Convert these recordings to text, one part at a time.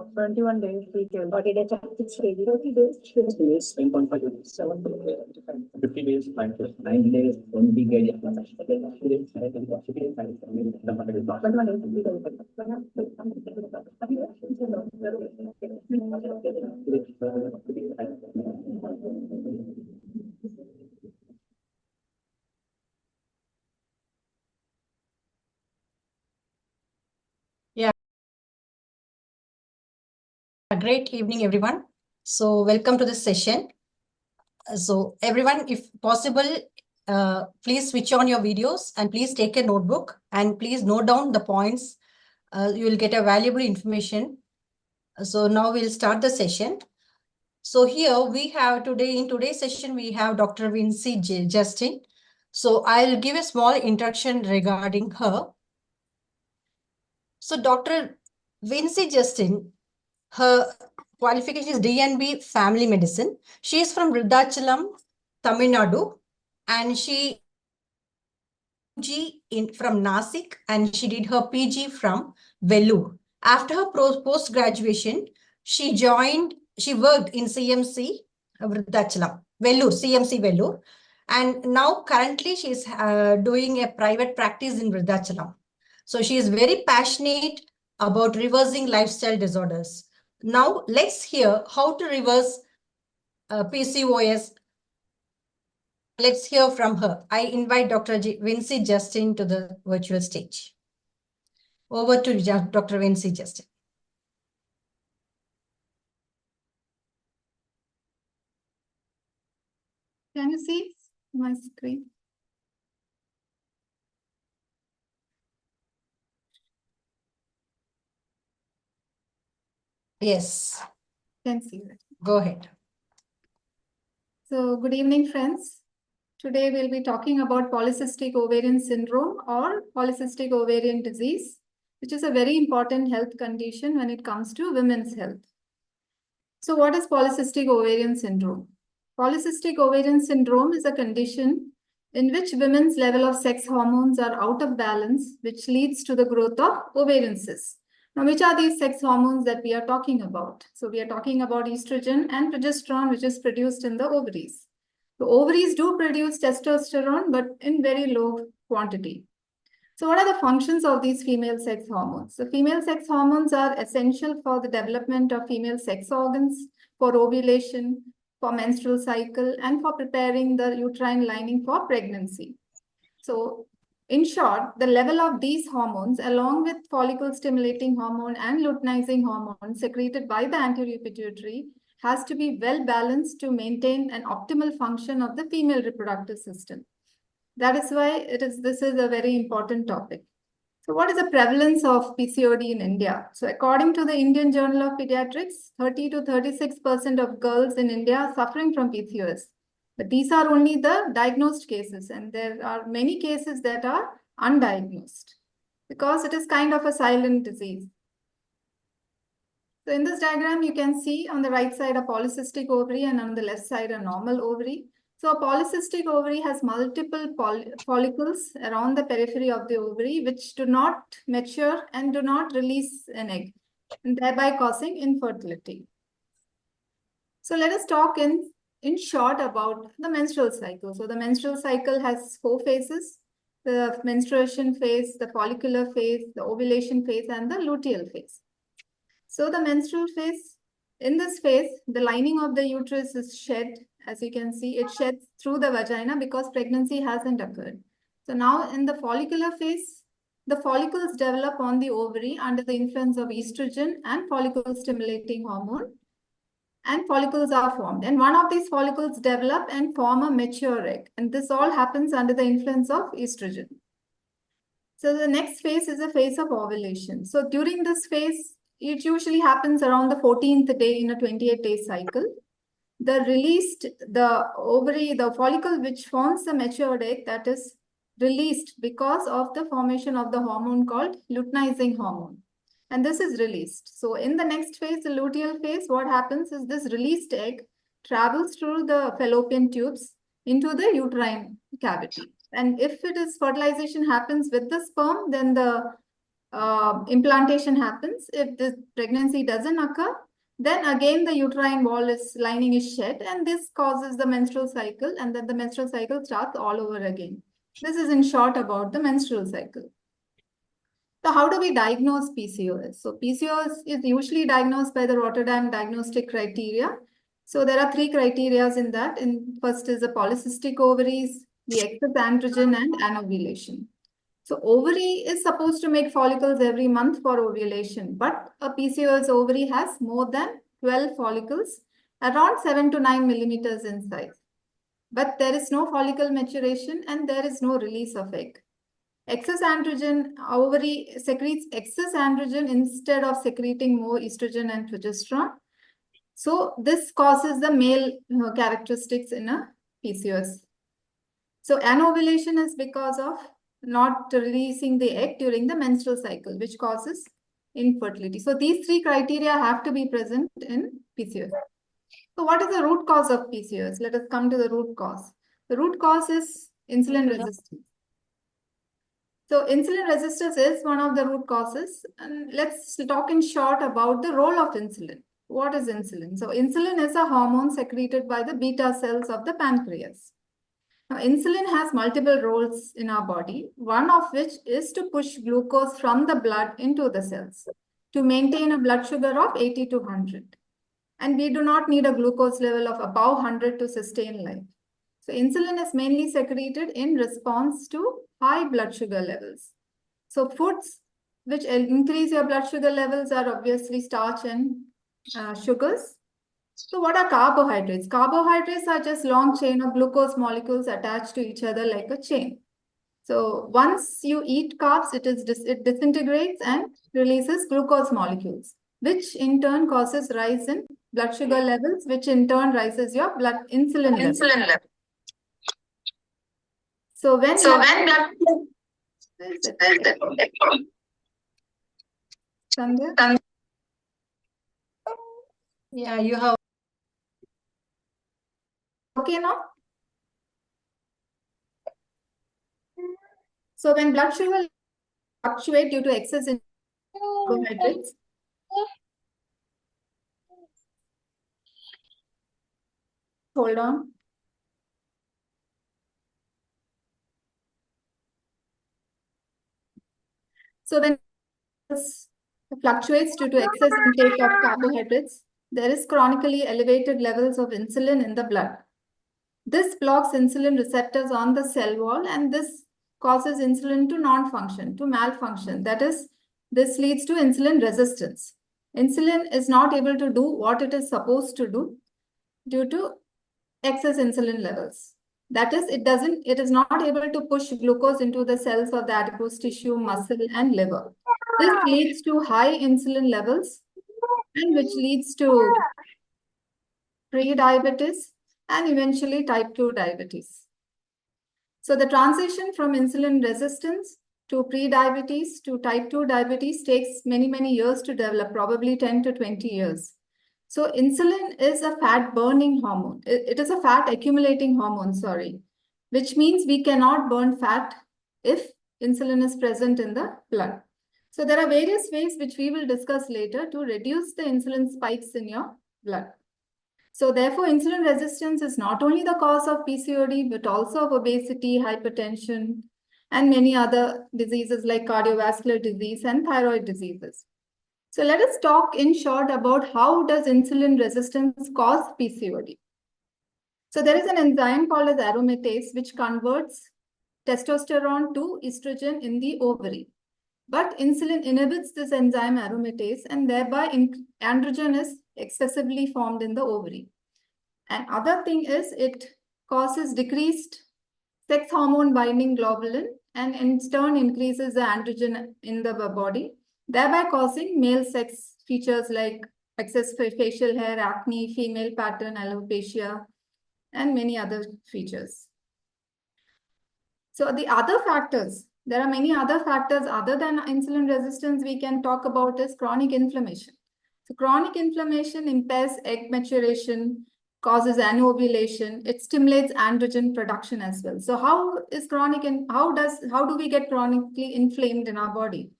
21 days, 40 days, 30 days, 10.5 days, 7 days, 50 days, 9 days, 20 days, Great evening, everyone. So welcome to this session. So everyone, if possible, please switch on your videos and please take a notebook and please note down the points. You will get a valuable information. So now we'll start the session. So here we have in today's session, we have Dr. Vincy Justin. So I'll give a small introduction regarding her. So Dr. Vincy Justin, her qualification is DNB Family Medicine. She is from Vrindachalam, Tamil Nadu, and she from Nasik, and she did her PG from Vellore. After her post-graduation, she worked in CMC Vrindachalam, Vellore, CMC Vellore, and now currently she is doing a private practice in Vrindachalam. So she is very passionate about reversing lifestyle disorders. Now let's hear how to reverse PCOS. Let's hear from her. I invite Dr. Vincy Justin to the virtual stage. Over to Dr. Vincy Justin. Can you see my screen? Yes. Can see that. Go ahead. So good evening, friends. Today we'll be talking about polycystic ovarian syndrome or polycystic ovarian disease, which is a very important health condition when it comes to women's health. So what is polycystic ovarian syndrome? Polycystic ovarian syndrome is a condition in which women's level of sex hormones are out of balance, which leads to the growth of ovarian cysts. Now, which are these sex hormones that we are talking about? So we are talking about estrogen and progesterone, which is produced in the ovaries. The ovaries do produce testosterone, but in very low quantity. So what are the functions of these female sex hormones? The female sex hormones are essential for the development of female sex organs, for ovulation, for menstrual cycle, and for preparing the uterine lining for pregnancy. So in short, the level of these hormones, along with follicle stimulating hormone and luteinizing hormone secreted by the anterior pituitary, has to be well balanced to maintain an optimal function of the female reproductive system. That is why this is a very important topic. So what is the prevalence of PCOD in India? So according to the Indian Journal of Pediatrics, 30 to 36% of girls in India are suffering from PCOS. But these are only the diagnosed cases, and there are many cases that are undiagnosed because it is kind of a silent disease. So in this diagram, you can see on the right side a polycystic ovary and on the left side a normal ovary. So a polycystic ovary has multiple follicles around the periphery of the ovary which do not mature and do not release an egg, and thereby causing infertility. So let us talk in short about the menstrual cycle. So the menstrual cycle has 4 phases: the menstruation phase, the follicular phase, the ovulation phase, and the luteal phase. So the menstrual phase, in this phase, the lining of the uterus is shed. As you can see, it sheds through the vagina because pregnancy hasn't occurred. So now in the follicular phase, the follicles develop on the ovary under the influence of estrogen and follicle stimulating hormone, and follicles are formed. And one of these follicles develop and form a mature egg. And this all happens under the influence of estrogen. So the next phase is a phase of ovulation. So during this phase, it usually happens around the 14th day in a 28-day cycle. The ovary, the follicle which forms the matured egg, that is released because of the formation of the hormone called luteinizing hormone. And this is released. So in the next phase, the luteal phase, what happens is this released egg travels through the fallopian tubes into the uterine cavity. And if it is fertilization happens with the sperm, then the implantation happens. If the pregnancy doesn't occur, then again the uterine wall lining is shed, and this causes the menstrual cycle, and then the menstrual cycle starts all over again. This is in short about the menstrual cycle. So how do we diagnose PCOS? So PCOS is usually diagnosed by the Rotterdam diagnostic criteria. So there are 3 criteria in that. First is the polycystic ovaries, the excess androgen, and anovulation. So ovary is supposed to make follicles every month for ovulation, but a PCOS ovary has more than 12 follicles, around 7 to 9 millimeters in size. But there is no follicle maturation and there is no release of egg. Excess androgen, ovary secretes excess androgen instead of secreting more estrogen and progesterone. So this causes the male characteristics in a PCOS. So anovulation is because of not releasing the egg during the menstrual cycle, which causes infertility. So these 3 criteria have to be present in PCOS. So what is the root cause of PCOS? Let us come to the root cause. The root cause is insulin resistance. So insulin resistance is one of the root causes. And let's talk in short about the role of insulin. What is insulin? So insulin is a hormone secreted by the beta cells of the pancreas. Now, insulin has multiple roles in our body, one of which is to push glucose from the blood into the cells to maintain a blood sugar of 80 to 100. And we do not need a glucose level of above 100 to sustain life. So insulin is mainly secreted in response to high blood sugar levels. So foods which increase your blood sugar levels are obviously starch and sugars. So what are carbohydrates? Carbohydrates are just long chain of glucose molecules attached to each other like a chain. So once you eat carbs, it disintegrates and releases glucose molecules, which in turn causes rise in blood sugar levels, which in turn rises your blood insulin level. So when Sandhya? Yeah, you have. Okay now? So when blood sugar fluctuate due to excess in carbohydrates, hold on. So when fluctuates due to excess intake of carbohydrates, there is chronically elevated levels of insulin in the blood. This blocks insulin receptors on the cell wall, and this causes insulin to non-function, to malfunction. That is, this leads to insulin resistance. Insulin is not able to do what it is supposed to do due to excess insulin levels. That is, it is not able to push glucose into the cells of the adipose tissue, muscle, and liver. This leads to high insulin levels, and which leads to pre-diabetes and eventually type 2 diabetes. So the transition from insulin resistance to pre-diabetes to type 2 diabetes takes many, many years to develop, probably 10 to 20 years. So insulin is a fat burning hormone. It is a fat accumulating hormone, which means we cannot burn fat if insulin is present in the blood. So there are various ways which we will discuss later to reduce the insulin spikes in your blood. So therefore, insulin resistance is not only the cause of PCOD, but also of obesity, hypertension, and many other diseases like cardiovascular disease and thyroid diseases. So let us talk in short about how does insulin resistance cause PCOD. So there is an enzyme called as aromatase, which converts testosterone to estrogen in the ovary. But insulin inhibits this enzyme aromatase, and thereby androgen is excessively formed in the ovary. And other thing is it causes decreased sex hormone binding globulin, and in turn increases the androgen in the body, thereby causing male sex features like excess facial hair, acne, female pattern, alopecia, and many other features. So the other factors, there are many other factors other than insulin resistance we can talk about is chronic inflammation. So chronic inflammation impairs egg maturation, causes anovulation, it stimulates androgen production as well. So how is chronic and how do we get chronically inflamed in our body?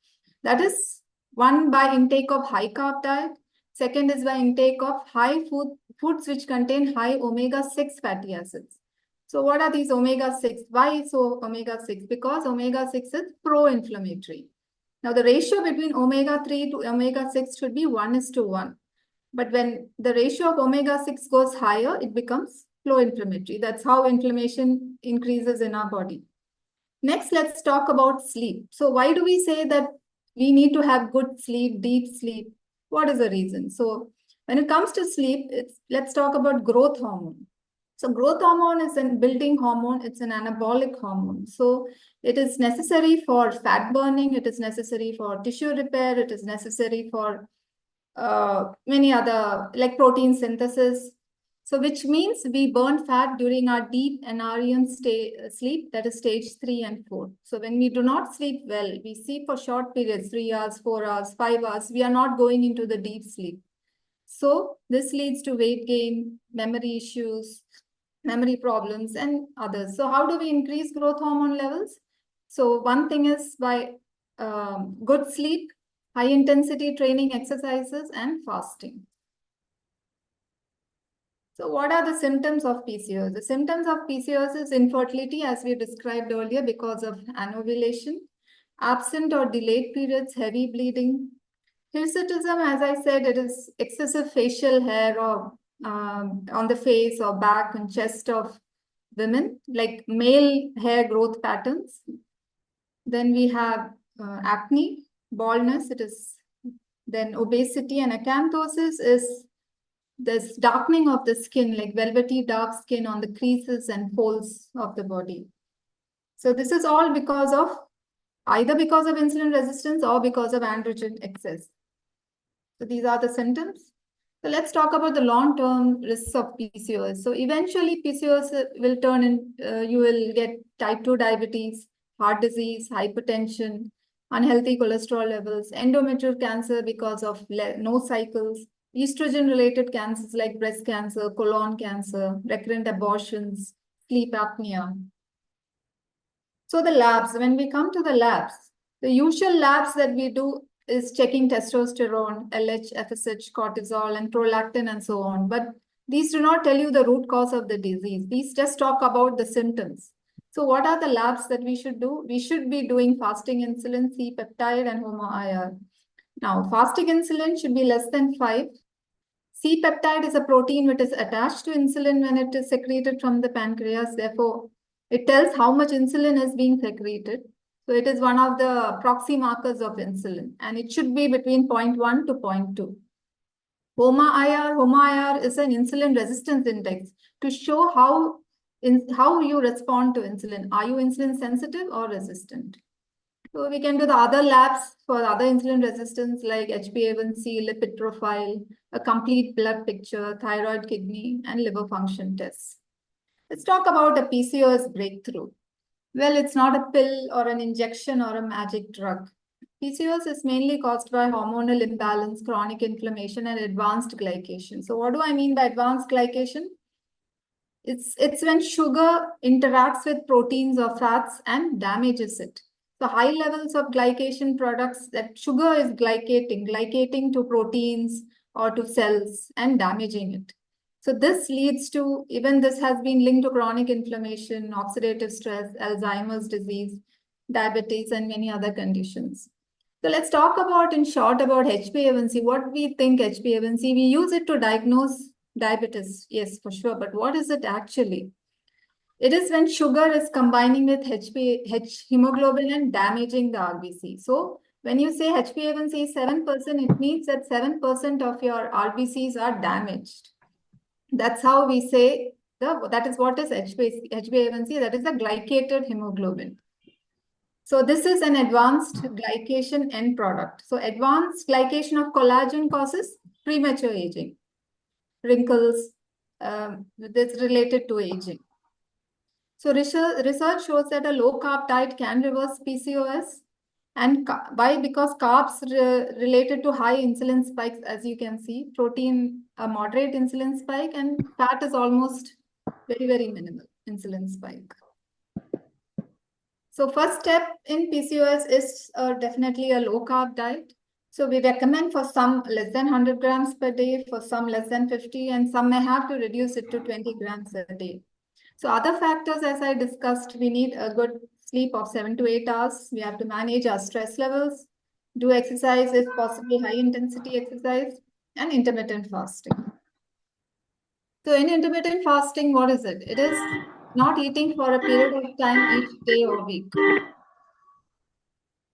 That is one by intake of high carb diet. Second is by intake of foods which contain high omega-6 fatty acids. So what are these omega-6? Why so omega-6? Because omega-6 is pro-inflammatory. Now the ratio between omega-3 to omega-6 should be 1:1. But when the ratio of omega-6 goes higher, it becomes pro-inflammatory. That's how inflammation increases in our body. Next, let's talk about sleep. So why do we say that we need to have good sleep, deep sleep? What is the reason? So when it comes to sleep, let's talk about growth hormone. So growth hormone is a building hormone. It's an anabolic hormone. So it is necessary for fat burning. It is necessary for tissue repair. It is necessary for many other, like protein synthesis. So which means we burn fat during our deep NREM sleep, that is stage 3 and 4. So when we do not sleep well, we sleep for short periods, 3 hours, 4 hours, 5 hours, we are not going into the deep sleep. So this leads to weight gain, memory issues, memory problems, and others. So how do we increase growth hormone levels? So one thing is by good sleep, high intensity training exercises, and fasting. So what are the symptoms of PCOS? The symptoms of PCOS is infertility, as we described earlier, because of anovulation, absent or delayed periods, heavy bleeding. Hirsutism, as I said, it is excessive facial hair or on the face or back and chest of women, like male hair growth patterns. Then we have acne, baldness, it is then obesity, and acanthosis is this darkening of the skin, like velvety dark skin on the creases and folds of the body. So this is all because of either because of insulin resistance or because of androgen excess. So these are the symptoms. So let's talk about the long-term risks of PCOS. So eventually PCOS will turn in, you will get type 2 diabetes, heart disease, hypertension, unhealthy cholesterol levels, endometrial cancer because of no cycles, estrogen-related cancers like breast cancer, colon cancer, recurrent abortions, sleep apnea. So the labs, when we come to the labs, the usual labs that we do is checking testosterone, LH, FSH, cortisol, and prolactin, and so on. But these do not tell you the root cause of the disease. These just talk about the symptoms. So what are the labs that we should do? We should be doing fasting insulin, C-peptide, and HOMA-IR. Now, fasting insulin should be less than 5. C-peptide is a protein which is attached to insulin when it is secreted from the pancreas. Therefore, it tells how much insulin is being secreted. So it is one of the proxy markers of insulin, and it should be between 0.1 to 0.2. HOMA-IR is an insulin resistance index to show how you respond to insulin. Are you insulin sensitive or resistant? So we can do the other labs for other insulin resistance like HbA1c, lipid profile, a complete blood picture, thyroid, kidney, and liver function tests. Let's talk about a PCOS breakthrough. Well, it's not a pill or an injection or a magic drug. PCOS is mainly caused by hormonal imbalance, chronic inflammation, and advanced glycation. So what do I mean by advanced glycation? It's when sugar interacts with proteins or fats and damages it. So high levels of glycation products, that sugar is glycating to proteins or to cells and damaging it. So this leads to, even this has been linked to chronic inflammation, oxidative stress, Alzheimer's disease, diabetes, and many other conditions. So let's talk about, in short, about HbA1c. What we think HbA1c, we use it to diagnose diabetes. Yes, for sure. But what is it actually? It is when sugar is combining with hemoglobin and damaging the RBC. So when you say HbA1c is 7%, it means that 7% of your RBCs are damaged. That's how we say, that is what is HbA1c, that is the glycated hemoglobin. So this is an advanced glycation end product. So advanced glycation of collagen causes premature aging, wrinkles, that's related to aging. So research shows that a low carb diet can reverse PCOS, and because carbs related to high insulin spikes, as you can see, protein a moderate insulin spike, and fat is almost very minimal insulin spike. So first step in PCOS is definitely a low carb diet. So we recommend for some less than 100 grams per day, for some less than 50, and some may have to reduce it to 20 grams a day. So other factors, as I discussed, we need a good sleep of 7 to 8 hours. We have to manage our stress levels, do exercise if possible, high intensity exercise, and intermittent fasting. So in intermittent fasting, what is it? It is not eating for a period of time each day or week.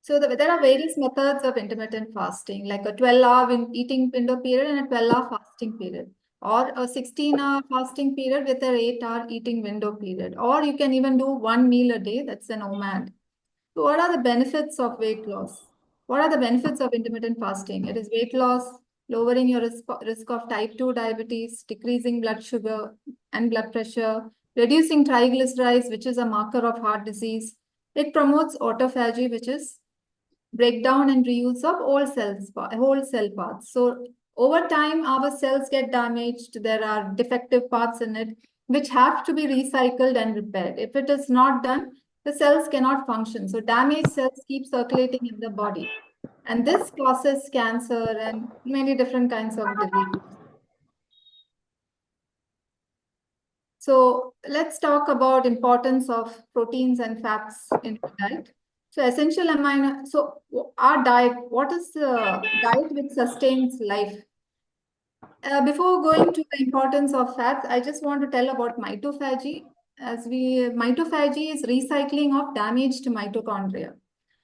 So there are various methods of intermittent fasting, like a 12-hour eating window period and a 12-hour fasting period, or a 16-hour fasting period with an 8-hour eating window period, or you can even do one meal a day, that's an OMAD. So what are the benefits of weight loss? What are the benefits of intermittent fasting? It is weight loss, lowering your risk of type 2 diabetes, decreasing blood sugar and blood pressure, reducing triglycerides, which is a marker of heart disease. It promotes autophagy, which is breakdown and reuse of whole cell parts. So over time, our cells get damaged. There are defective parts in it, which have to be recycled and repaired. If it is not done, the cells cannot function. So damaged cells keep circulating in the body. And this causes cancer and many different kinds of diseases. So let's talk about importance of proteins and fats in our diet. So essential amino, so our diet, what is the diet which sustains life? Before going to the importance of fats, I just want to tell about mitophagy. Mitophagy is recycling of damaged mitochondria.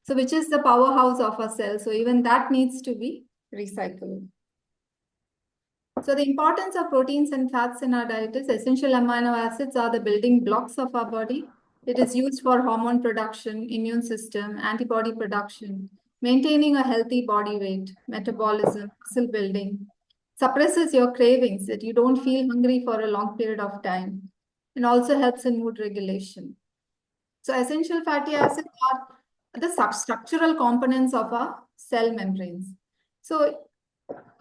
So which is the powerhouse of a cell. So even that needs to be recycled. So the importance of proteins and fats in our diet is essential amino acids are the building blocks of our body. It is used for hormone production, immune system, antibody production, maintaining a healthy body weight, metabolism, muscle building, suppresses your cravings that you don't feel hungry for a long period of time, and also helps in mood regulation. So essential fatty acids are the structural components of our cell membranes. So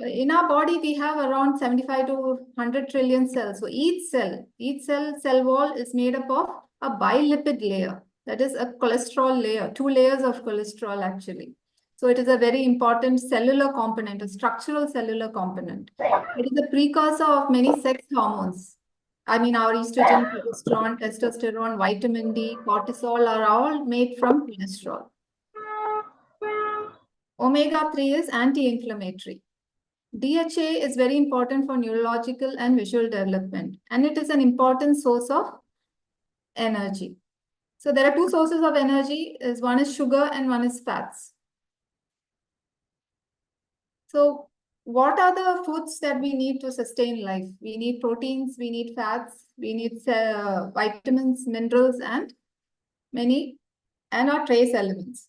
in our body, we have around 75 to 100 trillion cells. So each cell wall is made up of a bilipid layer. That is a cholesterol layer, 2 layers of cholesterol actually. So it is a very important cellular component, a structural cellular component. It is a precursor of many sex hormones. I mean, our estrogen, progesterone, testosterone, vitamin D, cortisol are all made from cholesterol. Omega-3 is anti-inflammatory. DHA is very important for neurological and visual development, and it is an important source of energy. So there are two sources of energy, one is sugar and one is fats. So what are the foods that we need to sustain life? We need proteins, we need fats, we need vitamins, minerals, and our trace elements.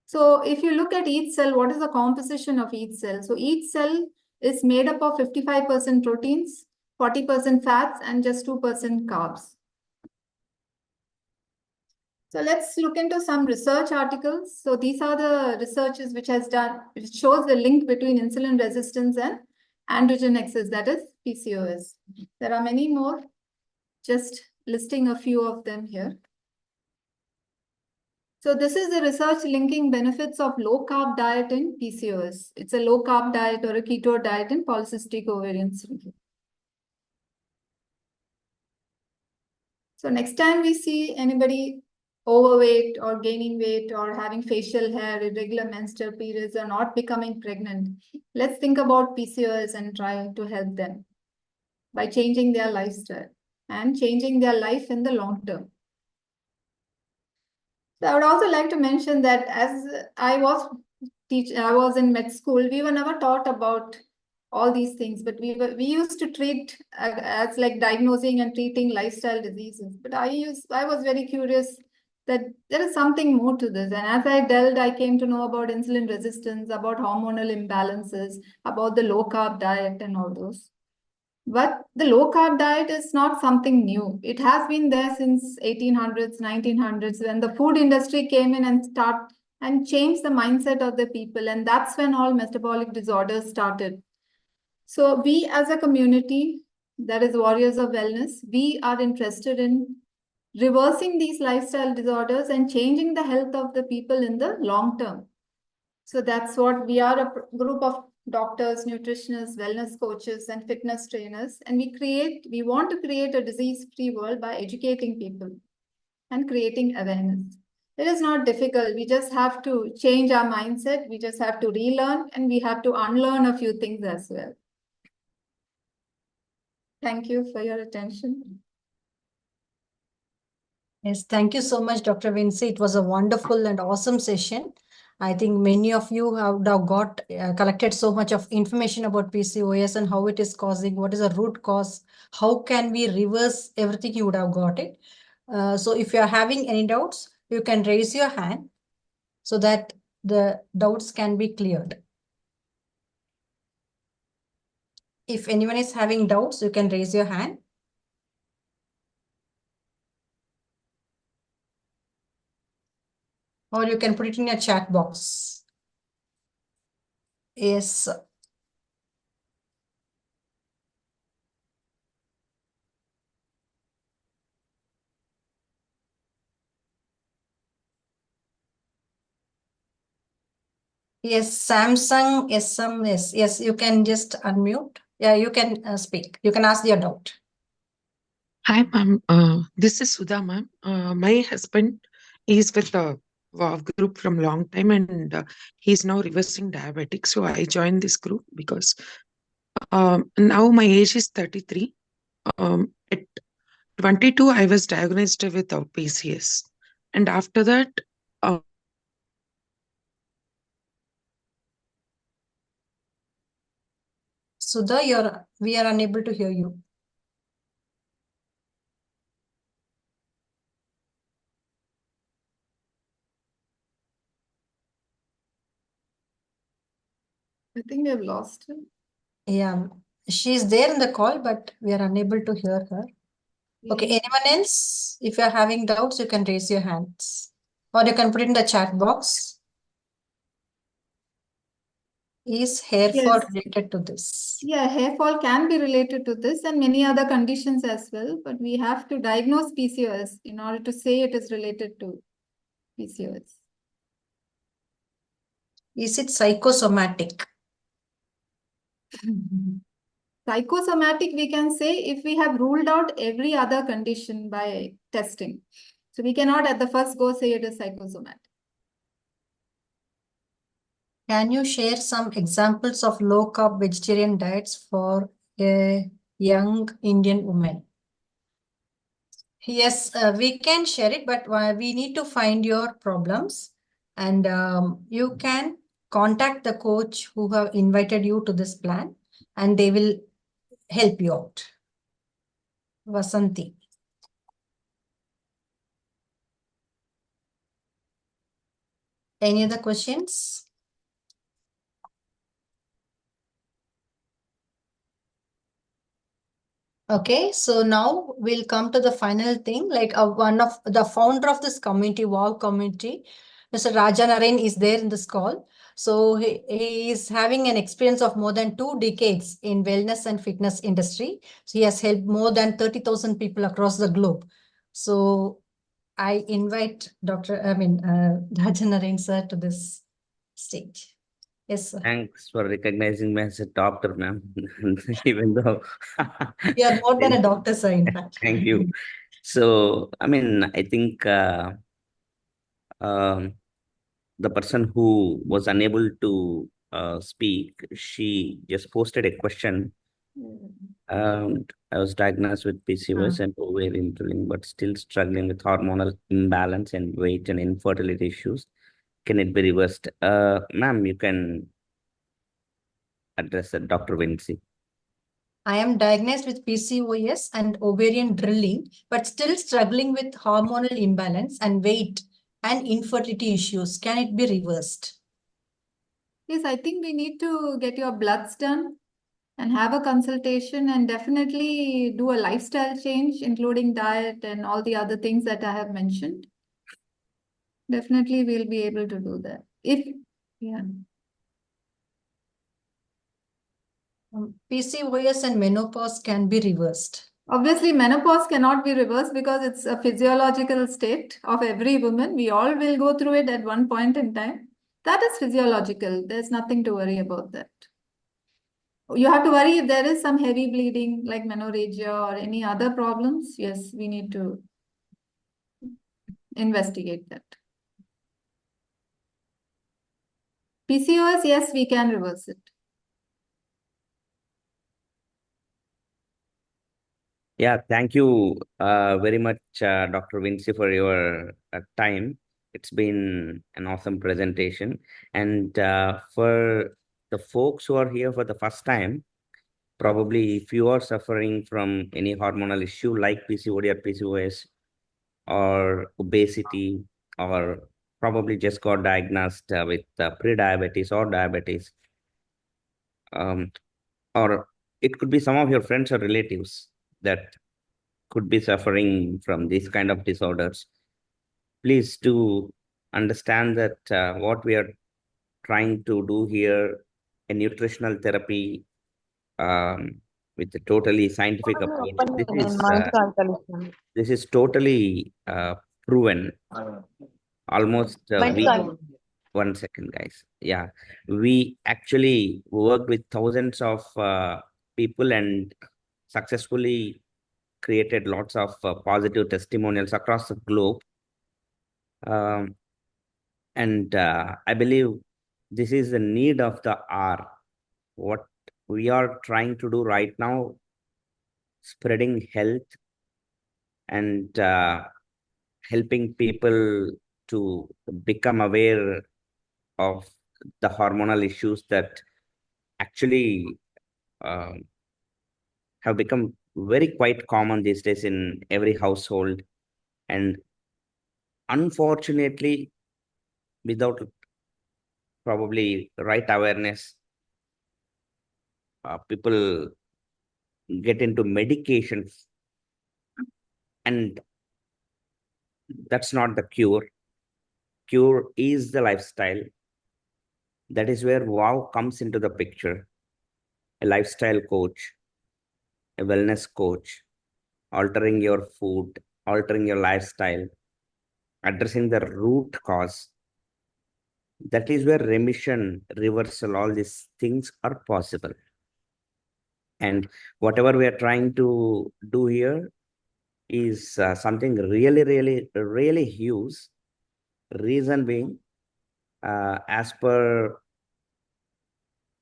So if you look at each cell, what is the composition of each cell? So each cell is made up of 55% proteins, 40% fats, and just 2% carbs. So let's look into some research articles. So these are the researches which shows the link between insulin resistance and androgen excess, that is PCOS. There are many more, just listing a few of them here. So this is the research linking benefits of low-carb diet in PCOS. It's a low-carb diet or a keto diet in polycystic ovarian syndrome. So next time we see anybody overweight or gaining weight or having facial hair, irregular menstrual periods, or not becoming pregnant, let's think about PCOS and try to help them by changing their lifestyle and changing their life in the long term. So I would also like to mention that as I was in med school, we were never taught about all these things, but we used to treat as like diagnosing and treating lifestyle diseases. But I was very curious that there is something more to this. And as I delved, I came to know about insulin resistance, about hormonal imbalances, about the low carb diet and all those. But the low carb diet is not something new. It has been there since 1800s, 1900s, when the food industry came in and changed the mindset of the people. And that's when all metabolic disorders started. So we as a community, that is Warriors of Wellness, we are interested in reversing these lifestyle disorders and changing the health of the people in the long term. So that's what we are, a group of doctors, nutritionists, wellness coaches, and fitness trainers. And we want to create a disease-free world by educating people and creating awareness. It is not difficult. We just have to change our mindset. We just have to relearn, and we have to unlearn a few things as well. Thank you for your attention. Yes, thank you so much, Dr. Vincy. It was a wonderful and awesome session. I think many of you have now collected so much of information about PCOS and how it is causing, what is the root cause, how can we reverse everything. You would have got it. So if you are having any doubts, you can raise your hand so that the doubts can be cleared. If anyone is having doubts, you can raise your hand. Or you can put it in a chat box. Yes. Yes, Samsung SMS. Yes, you can just unmute. Yeah, you can speak. You can ask your doubt. Hi, ma'am. This is Sudha, ma'am. My husband is with the WOW group from long time, and he's now reversing diabetic. So I joined this group because now my age is 33. At 22, I was diagnosed with PCOS, and after that, Sudha, we are unable to hear you. I think we have lost her. Yeah, she's there in the call, but we are unable to hear her. Okay, anyone else? If you're having doubts, you can raise your hands. Or you can put it in the chat box. Is hair fall related to this? Yeah, hair fall can be related to this and many other conditions as well, but we have to diagnose PCOS in order to say it is related to PCOS. Is it psychosomatic? Psychosomatic, we can say if we have ruled out every other condition by testing. So we cannot at the first go say it is psychosomatic. Can you share some examples of low-carb vegetarian diets for a young Indian woman? Yes, we can share it, but we need to find your problems. And you can contact the coach who have invited you to this plan, and they will help you out. Vasanti. Any other questions? Okay, so now we'll come to the final thing. Like one of the founder of this community, WOW community, Mr. Rajanarayan is there in this call. So he is having an experience of more than 2 decades in wellness and fitness industry. So he has helped more than 30,000 people across the globe. So I invite Rajanarayan sir to this stage. Yes, sir. Thanks for recognizing me as a doctor, ma'am. Even though You are more than a doctor, sir, in fact. Thank you. So, I think the person who was unable to speak, she just posted a question. I was diagnosed with PCOS and ovarian drilling, but still struggling with hormonal imbalance and weight and infertility issues. Can it be reversed? Ma'am, you can address that, Dr. Vincy. I am diagnosed with PCOS and ovarian drilling, but still struggling with hormonal imbalance and weight and infertility issues. Can it be reversed? Yes, I think we need to get your bloods done and have a consultation and definitely do a lifestyle change, including diet and all the other things that I have mentioned. Definitely we'll be able to do that. Yeah. PCOS and menopause can be reversed. Obviously, menopause cannot be reversed because it's a physiological state of every woman. We all will go through it at one point in time. That is physiological. There's nothing to worry about that. You have to worry if there is some heavy bleeding like menorrhagia or any other problems. Yes, we need to investigate that. PCOS, yes, we can reverse it. Yeah, thank you very much, Dr. Vinci, for your time. It's been an awesome presentation. And for the folks who are here for the first time, probably if you are suffering from any hormonal issue like PCOD or PCOS or obesity, or probably just got diagnosed with pre-diabetes or diabetes, or it could be some of your friends or relatives that could be suffering from these kind of disorders. Please do understand that what we are trying to do here, a nutritional therapy with a totally scientific approach. This is totally proven. Almost one second, guys. Yeah, we actually worked with thousands of people and successfully created lots of positive testimonials across the globe. And I believe this is the need of the hour. What we are trying to do right now, spreading health and helping people to become aware of the hormonal issues that actually have become very quite common these days in every household. And unfortunately, without probably right awareness, people get into medications, and that's not the cure. Cure is the lifestyle. That is where WOW comes into the picture. A lifestyle coach, a wellness coach, altering your food, altering your lifestyle, addressing the root cause. That is where remission, reversal, all these things are possible. And whatever we are trying to do here is something really, really, really huge. Reason being, as per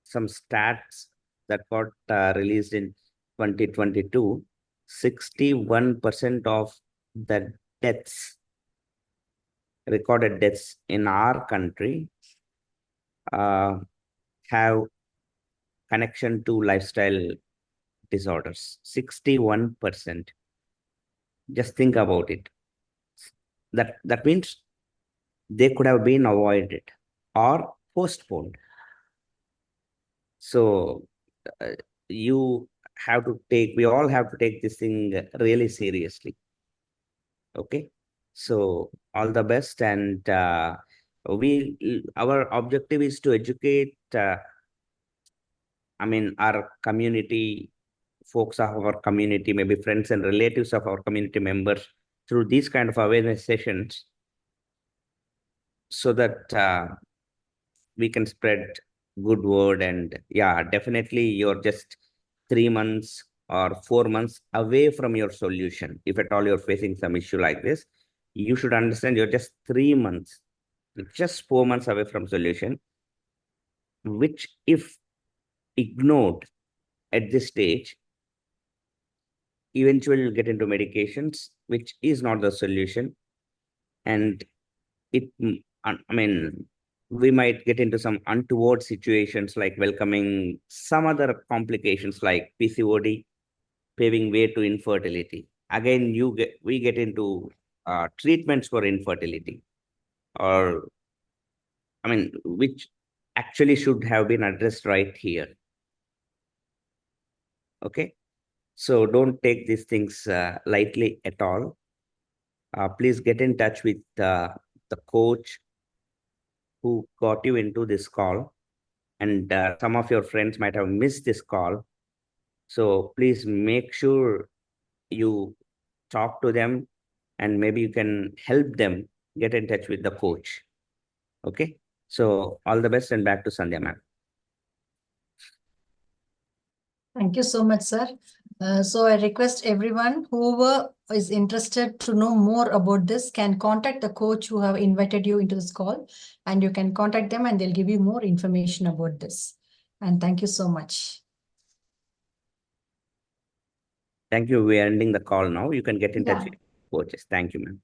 some stats that got released in 2022, 61% of the deaths, recorded deaths in our country, have connection to lifestyle disorders. 61%. Just think about it. That means they could have been avoided or postponed. So you have to take, we all have to take this thing really seriously. Okay. So all the best. And our objective is to educate, our community, folks of our community, maybe friends and relatives of our community members, through these kind of awareness sessions, so that we can spread good word. And yeah, definitely you're just 3 months or 4 months away from your solution. If at all you're facing some issue like this, you should understand you're just 3 months, just 4 months away from solution, which if ignored at this stage, eventually you'll get into medications, which is not the solution. And we might get into some untoward situations like welcoming some other complications like PCOD, paving way to infertility. Again, we get into treatments for infertility, or which actually should have been addressed right here. Okay. So don't take these things lightly at all. Please get in touch with the coach who got you into this call. And some of your friends might have missed this call. So please make sure you talk to them, and maybe you can help them get in touch with the coach. Okay. So all the best, and back to Sandhya ma'am. Thank you so much, sir. So I request everyone, whoever is interested to know more about this, can contact the coach who have invited you into this call, and you can contact them and they'll give you more information about this. And thank you so much. Thank you. We are ending the call now. You can get in touch Yeah. with coaches. Thank you, ma'am.